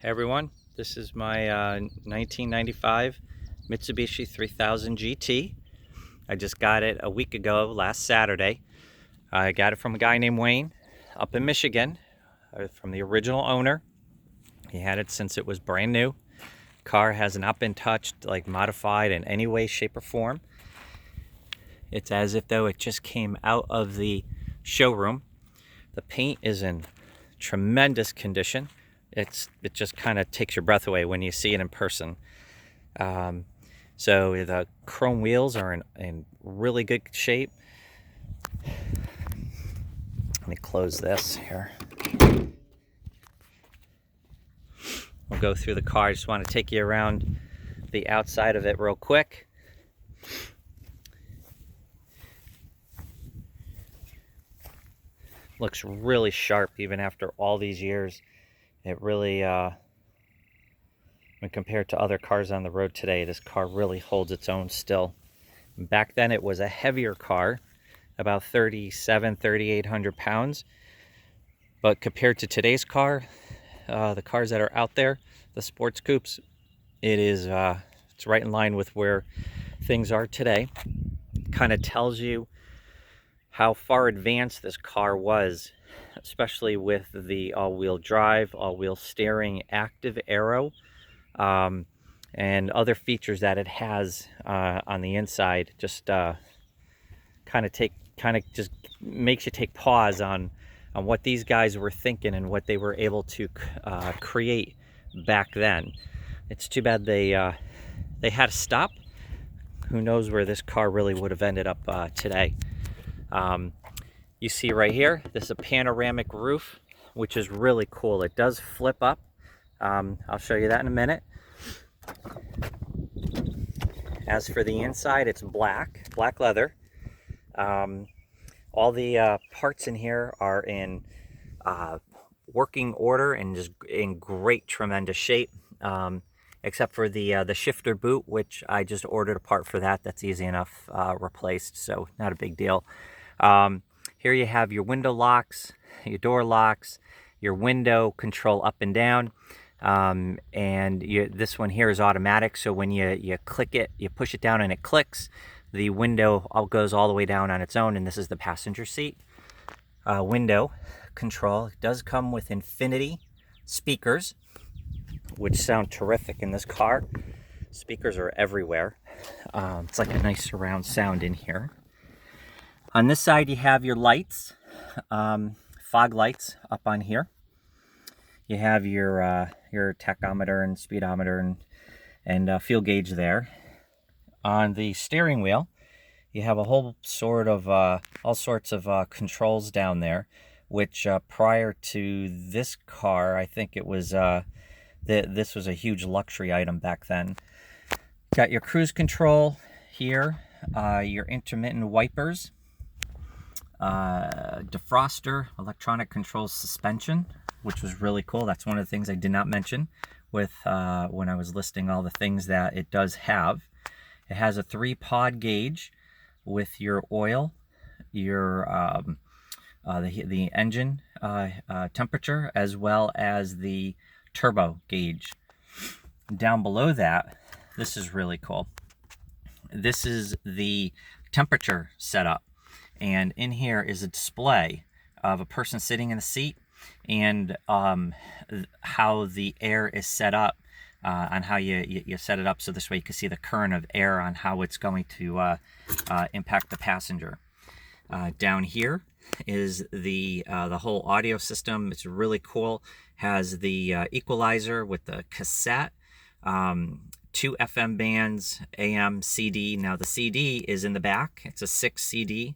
Hey everyone, this is my 1995 Mitsubishi 3000 GT. I just got it a week ago, last Saturday. I got it from a guy named Wayne up in Michigan, from the original owner. He had it since it was brand new. Car has not been touched, like modified in any way, shape, or form. It's as if though it just came out of the showroom. The paint is in tremendous condition. It just kind of takes your breath away when you see it in person. So the chrome wheels are in really good shape. Let me close this here. We'll go through the car. I just want to take you around the outside of it real quick. Looks really sharp even after all these years. It really, when compared to other cars on the road today, this car really holds its own still. Back then it was a heavier car, about 3,800 pounds. But compared to today's car, the cars that are out there, the sports coupes, it's right in line with where things are today. Kind of tells you how far advanced this car was, especially with the all-wheel drive, all-wheel steering, active aero, and other features that it has on the inside. Just kind of just makes you take pause on what these guys were thinking and what they were able to create back then. It's too bad they had to stop. Who knows where this car really would have ended up today. You see right here, this is a panoramic roof, which is really cool. It does flip up. I'll show you that in a minute. As for the inside, it's black leather. All the parts in here are in working order and just in great, tremendous shape. Except for the shifter boot, which I just ordered a part for that. That's easy enough replaced, so not a big deal. Here you have your window locks, your door locks, your window control up and down, and this one here is automatic, so when you click it, you push it down and it clicks, the window goes all the way down on its own, and this is the passenger seat. Window control. It does come with infinity speakers, which sound terrific in this car. Speakers are everywhere. It's like a nice surround sound in here. On this side, you have your lights, fog lights up on here. You have your tachometer and speedometer and fuel gauge there. On the steering wheel, you have a whole sort of all sorts of controls down there, which prior to this car, I think it was this was a huge luxury item back then. Got your cruise control here, your intermittent wipers, defroster, electronic control suspension, which was really cool. That's one of the things I did not mention with when I was listing all the things that it does have. It has a 3-pod gauge with your oil, your the engine temperature, as well as the turbo gauge. Down below that, this is really cool. This is the temperature setup, and in here is a display of a person sitting in the seat and how the air is set up, on how you set it up, so this way you can see the current of air on how it's going to impact the passenger. Down here is the whole audio system. It's really cool. Has the equalizer with the cassette, 2 FM bands, AM, CD. Now the CD is in the back. It's a 6 CD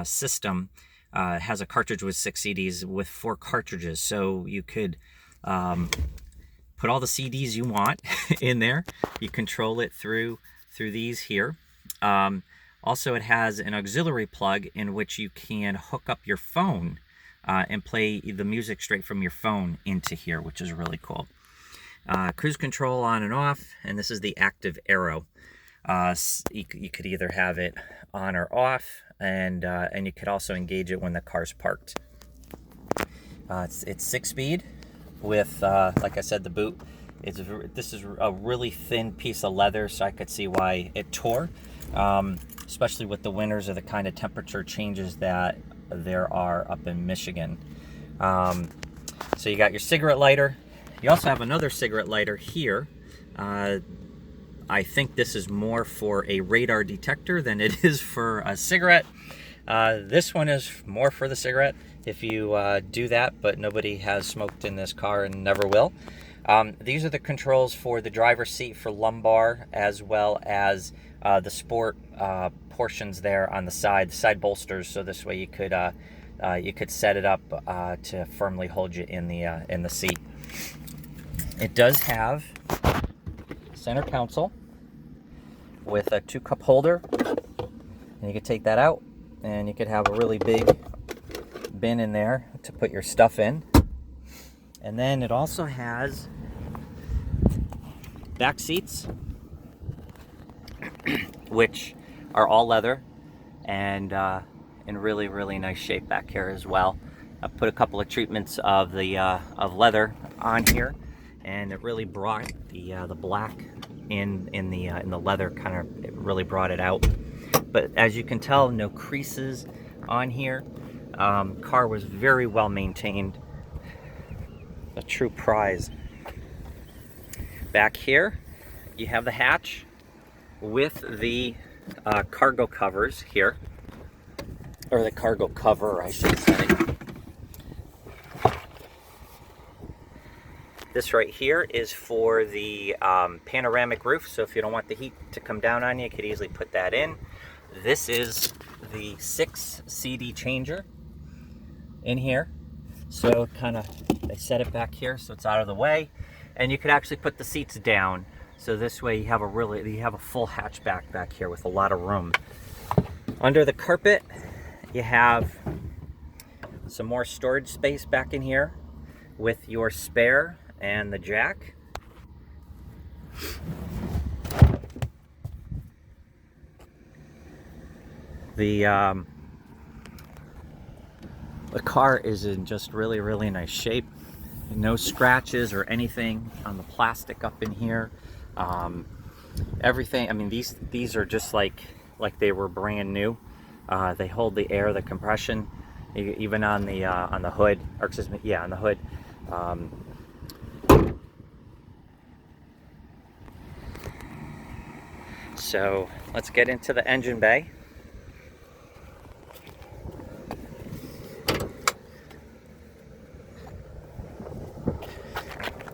system. It has a cartridge with 6 CDs with 4 cartridges, so you could put all the CDs you want in there. You control it through these here. Also, it has an auxiliary plug in which you can hook up your phone and play the music straight from your phone into here, which is really cool. Cruise control on and off, and this is the active aero. You could either have it on or off, and you could also engage it when the car's parked. It's 6-speed, with, like I said, the boot. This is a really thin piece of leather, so I could see why it tore, especially with the winters or the kind of temperature changes that there are up in Michigan. So you got your cigarette lighter. You also have another cigarette lighter here. I think this is more for a radar detector than it is for a cigarette. This one is more for the cigarette if you do that, but nobody has smoked in this car and never will. These are the controls for the driver's seat for lumbar, as well as the sport portions there on the side bolsters. So this way you could set it up to firmly hold you in the seat. It does have center console with a 2-cup holder, and you could take that out, and you could have a really big bin in there to put your stuff in. And then it also has back seats, which are all leather and in really, really nice shape back here as well. I put a couple of treatments of the of leather on here, and it really brought the black in the leather, kind of, it really brought it out. But as you can tell, no creases on here. Car was very well maintained. A true prize. Back here, you have the hatch with the cargo covers here, or the cargo cover, I should say. This right here is for the panoramic roof, so if you don't want the heat to come down on you, you could easily put that in. This is the 6 CD changer in here. So kind of, they set it back here so it's out of the way, and you could actually put the seats down. So this way you have a full hatchback back here with a lot of room. Under the carpet, you have some more storage space back in here with your spare and the jack. The car is in just really, really nice shape. No scratches or anything on the plastic up in here. Everything, I mean, these are just like they were brand new. They hold the air, the compression, even on the hood, or excuse me, yeah, on the hood. So let's get into the engine bay.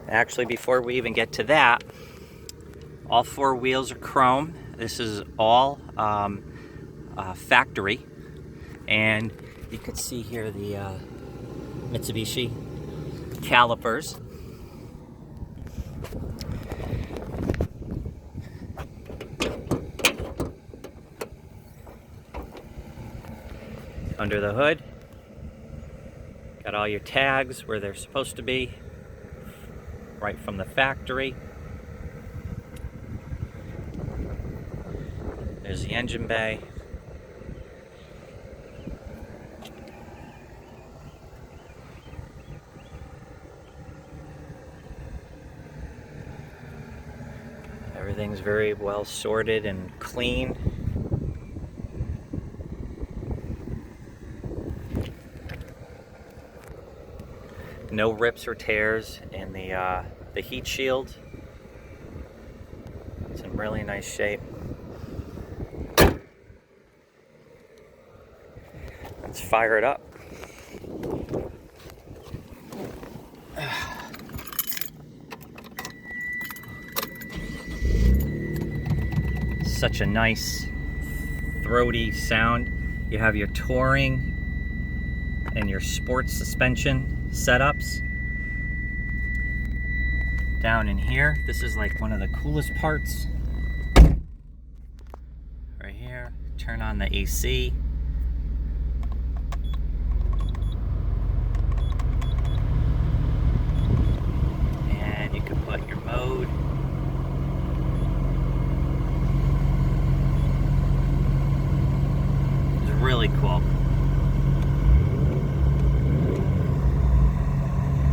Actually, before we even get to that, all 4 wheels are chrome. This is all factory, and you can see here the Mitsubishi calipers. Under the hood, got all your tags where they're supposed to be, right from the factory. There's the engine bay. Everything's very well sorted and clean. No rips or tears in the heat shield. It's in really nice shape. Let's fire it up. Such a nice throaty sound. You have your touring and your sports suspension setups. Down in here, this is like one of the coolest parts. Right here, turn on the AC.